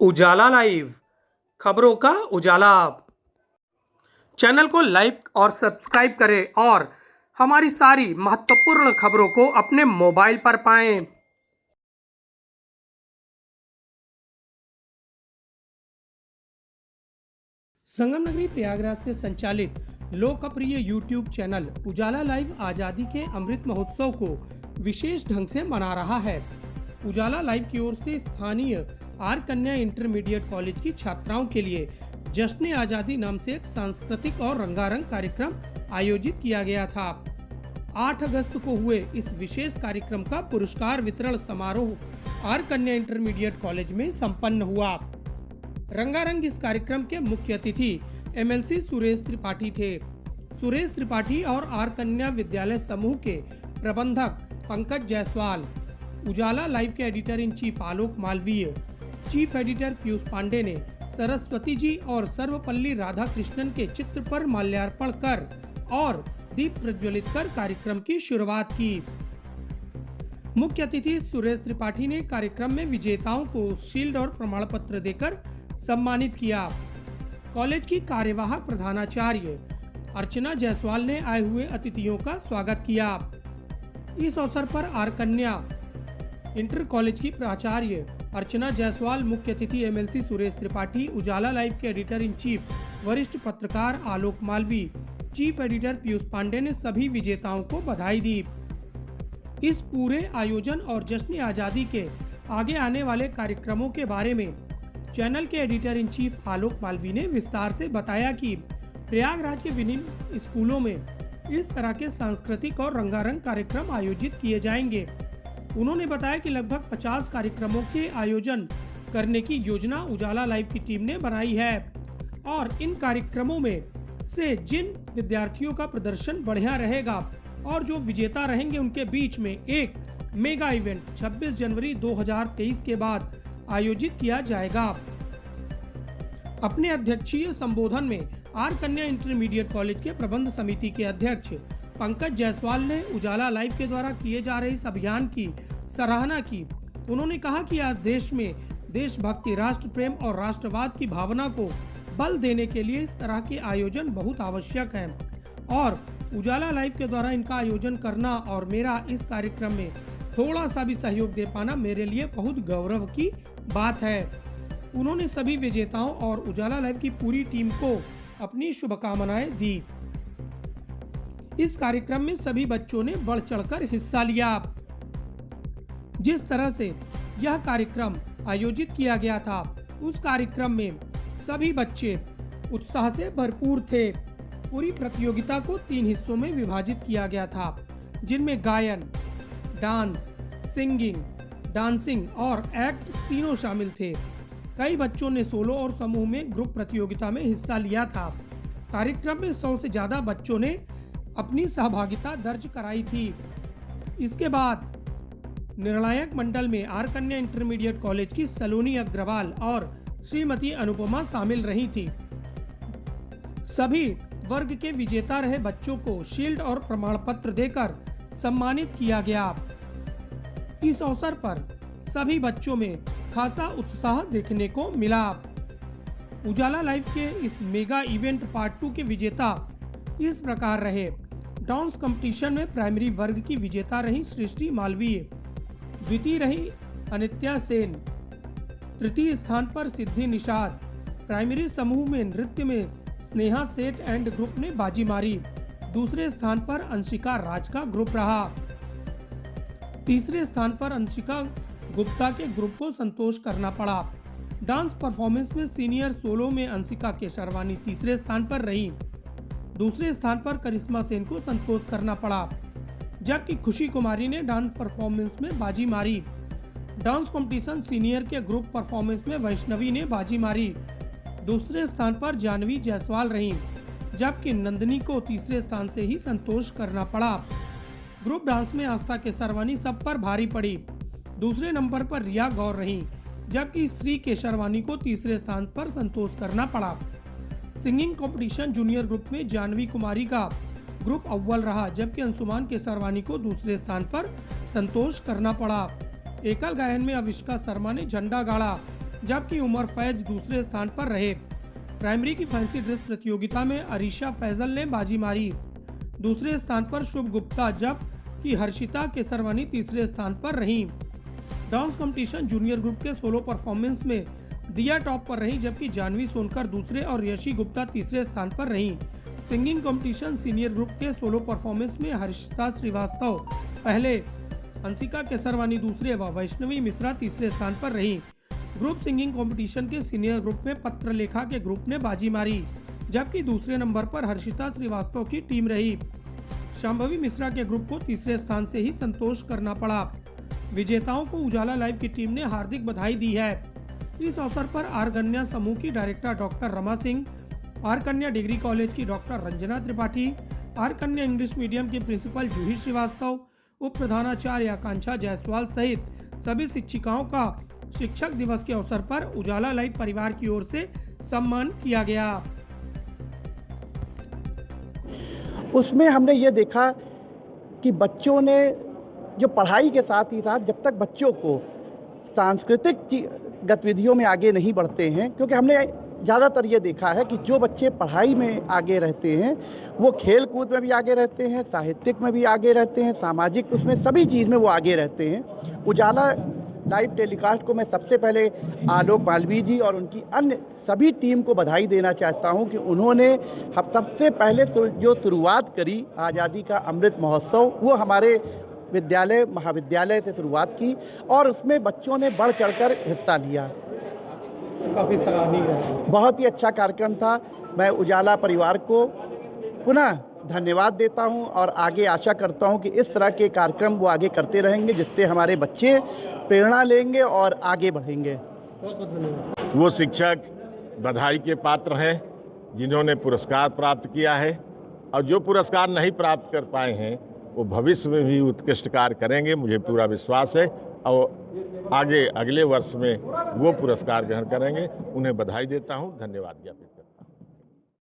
उजाला live खबरों का उजाला। Channel को लाइक और सब्सक्राइब करें और हमारी सारी महत्वपूर्ण खबरों को अपने मोबाइल पर पाएं। संगम नगरी प्रयागराज से संचालित लोकप्रिय यूट्यूब चैनल उजाला लाइव आज़ादी के अमृत महोत्सव को विशेष ढंग से मना रहा है। उजाला लाइव की ओर से स्थानीय आर कन्या इंटरमीडिएट कॉलेज की छात्राओं के लिए जश्न आज़ादी नाम से एक सांस्कृतिक और रंगारंग कार्यक्रम आयोजित किया गया था। 8 अगस्त को हुए इस विशेष कार्यक्रम का पुरस्कार वितरण समारोह आर कन्या इंटरमीडिएट कॉलेज में संपन्न हुआ। रंगारंग इस कार्यक्रम के मुख्य अतिथि एमएलसी सुरेश त्रिपाठी थे। सुरेश त्रिपाठी और आर कन्या विद्यालय समूह के प्रबंधक पंकज जायसवाल, उजाला लाइव के editor in chief Alok Malviya, chief editor Piyush Pandey ने सरस्वती जी और सर्वपल्ली राधाकृष्णन के चित्र पर माल्यार्पण कर और दीप प्रज्वलित कर कार्यक्रम की शुरुआत की। मुख्य अतिथि सुरेश त्रिपाठी ने कार्यक्रम में विजेताओं को शील्ड और प्रमाण पत्र देकर सम्मानित किया। कॉलेज की कार्यवाहक प्रधानाचार्य अर्चना जायसवाल ने आए हुए अतिथियों का स्वागत किया। इस अवसर पर आर कन्या इंटर कॉलेज की प्राचार्य अर्चना जायसवाल, मुख्य अतिथि एमएलसी सुरेश त्रिपाठी, उजाला लाइव के एडिटर इन चीफ वरिष्ठ पत्रकार आलोक मालवी, चीफ एडिटर पीयूष पांडे ने सभी विजेताओं को बधाई दी। इस पूरे आयोजन और जश्न आज़ादी के आगे आने वाले कार्यक्रमों के बारे में चैनल के एडिटर इन चीफ आलोक मालवी ने विस्तार से बताया कि प्रयागराज के विभिन्न स्कूलों में इस तरह के सांस्कृतिक और रंगारंग कार्यक्रम आयोजित किए जाएंगे। उन्होंने बताया कि लगभग 50 कार्यक्रमों के आयोजन करने की योजना उजाला लाइव की टीम ने बनाई है और इन कार्यक्रमों में से जिन विद्यार्थियों का प्रदर्शन बढ़िया रहेगा और जो विजेता रहेंगे उनके बीच में एक मेगा इवेंट 26 जनवरी 2023 के बाद आयोजित किया जाएगा। अपने अध्यक्षीय संबोधन में आर कन्या इंटरमीडिएट कॉलेज के प्रबंध समिति के अध्यक्ष पंकज जायसवाल ने उजाला लाइव के द्वारा किए जा रहे इस अभियान की सराहना की। उन्होंने कहा कि आज देश में देशभक्ति, राष्ट्र प्रेम और राष्ट्रवाद की भावना को बल देने के लिए इस तरह के आयोजन बहुत आवश्यक हैं और उजाला लाइव के द्वारा इनका आयोजन करना और मेरा इस कार्यक्रम में थोड़ा सा भी सहयोग दे पाना मेरे लिए बहुत गौरव की बात है। उन्होंने सभी विजेताओं और उजाला लाइव की पूरी टीम को अपनी शुभकामनाएं दी। इस कार्यक्रम में सभी बच्चों ने बढ़ चढ़कर हिस्सा लिया। जिस तरह से यह कार्यक्रम आयोजित किया गया था उस कार्यक्रम में सभी बच्चे उत्साह से भरपूर थे। पूरी प्रतियोगिता को 3 हिस्सों में विभाजित किया गया था, जिनमें गायन, डांस, सिंगिंग, डांसिंग और एक्ट तीनों शामिल थे। कई बच्चों ने सोलो और समूह में ग्रुप प्रतियोगिता में हिस्सा लिया था। कार्यक्रम में 100 से ज्यादा बच्चों ने अपनी सहभागिता दर्ज कराई थी। इसके बाद निर्णायक मंडल में आर कन्या इंटरमीडिएट कॉलेज की सलोनी अग्रवाल और श्रीमती अनुपमा शामिल रही थी। सभी वर्ग के विजेता रहे बच्चों को शील्ड और प्रमाण पत्र देकर सम्मानित किया गया। इस अवसर पर सभी बच्चों में खासा उत्साह देखने को मिला। उजाला लाइव के इस मेगा इवेंट पार्ट 2 के विजेता इस प्रकार रहे। डांस कंपटीशन में प्राइमरी वर्ग की विजेता रही सृष्टि मालवीय, द्वितीय रही अनित्या सेन, तृतीय स्थान पर सिद्धि निषाद। प्राइमरी समूह में नृत्य में स्नेहा सेठ एंड ग्रुप ने बाजी मारी। दूसरे स्थान पर अंशिका राज का ग्रुप रहा। तीसरे स्थान पर अंशिका गुप्ता के ग्रुप को संतोष करना पड़ा। डांस परफॉर्मेंस में सीनियर सोलो में अंशिका केशरवानी तीसरे स्थान पर रही। दूसरे स्थान पर करिश्मा सेन को संतोष करना पड़ा, जबकि खुशी कुमारी ने डांस परफॉर्मेंस में बाजी मारी। डांस कंपटीशन सीनियर के ग्रुप परफॉर्मेंस में वैष्णवी ने बाजी मारी। दूसरे स्थान पर जानवी जायसवाल रही, जबकि नंदनी को तीसरे स्थान से ही संतोष करना पड़ा। ग्रुप डांस में आस्था केशरवानी सब पर भारी पड़ी। दूसरे नंबर पर रिया गौर रही, जबकि श्री केशरवानी को तीसरे स्थान पर संतोष करना पड़ा। सिंगिंग कंपटीशन जूनियर ग्रुप में जानवी कुमारी का ग्रुप अव्वल रहा, जबकि अंशुमान केसरवानी को दूसरे स्थान पर संतोष करना पड़ा। एकल गायन में अविष्का शर्मा ने झंडा गाड़ा, जबकि उमर फैज दूसरे स्थान पर रहे। प्राइमरी की फैंसी ड्रेस प्रतियोगिता में अरीशा फैजल ने बाजी मारी। दूसरे स्थान पर शुभ गुप्ता जबकि हर्षिता केसरवानी तीसरे स्थान पर रहीं। डांस कंपटीशन जूनियर ग्रुप के सोलो परफॉर्मेंस में दिया टॉप पर रही, जबकि जानवी सोनकर दूसरे और यशी गुप्ता तीसरे स्थान पर रहीं। सिंगिंग कंपटीशन सीनियर ग्रुप के सोलो परफॉर्मेंस में हर्षिता श्रीवास्तव पहले, अंशिका केसरवानी दूसरे व वैष्णवी मिश्रा तीसरे स्थान पर रहीं। ग्रुप सिंगिंग कंपटीशन के सीनियर ग्रुप में पत्रलेखा के ग्रुप ने बाजी मारी, जबकि दूसरे नंबर पर हर्षिता श्रीवास्तव की टीम रही। शांभवी मिश्रा के ग्रुप को तीसरे स्थान से ही संतोष करना पड़ा। विजेताओं को उजाला लाइव की टीम ने हार्दिक बधाई दी है। इस अवसर पर आर कन्या समूह की director doctor Rama Singh, R Kanya degree college की doctor Ranjana Tripathi, R Kanya English medium के प्रिंसिपल जूही श्रीवास्तव, उप प्रधानाचार्य आकांक्षा जायसवाल सहित सभी शिक्षिकाओं का शिक्षक दिवस के अवसर पर उजाला लाइव परिवार की ओर से सम्मान किया गया। उसमें हमने ये देखा कि बच्चों ने जो पढ़ाई के साथ ही साथ जब तक बच्चों को सांस्कृतिक गतिविधियों में आगे नहीं बढ़ते हैं, क्योंकि हमने ज़्यादातर ये देखा है कि जो बच्चे पढ़ाई में आगे रहते हैं वो खेल कूद में भी आगे रहते हैं, साहित्यिक में भी आगे रहते हैं, सामाजिक उसमें सभी चीज़ में वो आगे रहते हैं। उजाला लाइव टेलीकास्ट को मैं सबसे पहले आलोक मालवीय जी और उनकी अन्य सभी टीम को बधाई देना चाहता हूं कि उन्होंने हम सबसे पहले जो शुरुआत करी आज़ादी का अमृत महोत्सव, वो हमारे विद्यालय महाविद्यालय से शुरुआत की और उसमें बच्चों ने बढ़ चढ़कर हिस्सा लिया। काफ़ी सराहनीय है, बहुत ही अच्छा कार्यक्रम था। मैं उजाला परिवार को पुनः धन्यवाद देता हूं और आगे आशा करता हूं कि इस तरह के कार्यक्रम वो आगे करते रहेंगे, जिससे हमारे बच्चे प्रेरणा लेंगे और आगे बढ़ेंगे। बहुत बहुत धन्यवाद। वो शिक्षक बधाई के पात्र हैं जिन्होंने पुरस्कार प्राप्त किया है, और जो पुरस्कार नहीं प्राप्त कर पाए हैं वो भविष्य में भी उत्कृष्ट कार्य करेंगे, मुझे पूरा विश्वास है। और आगे अगले वर्ष में वो पुरस्कार ग्रहण करेंगे। उन्हें बधाई देता हूँ, धन्यवाद ज्ञापित।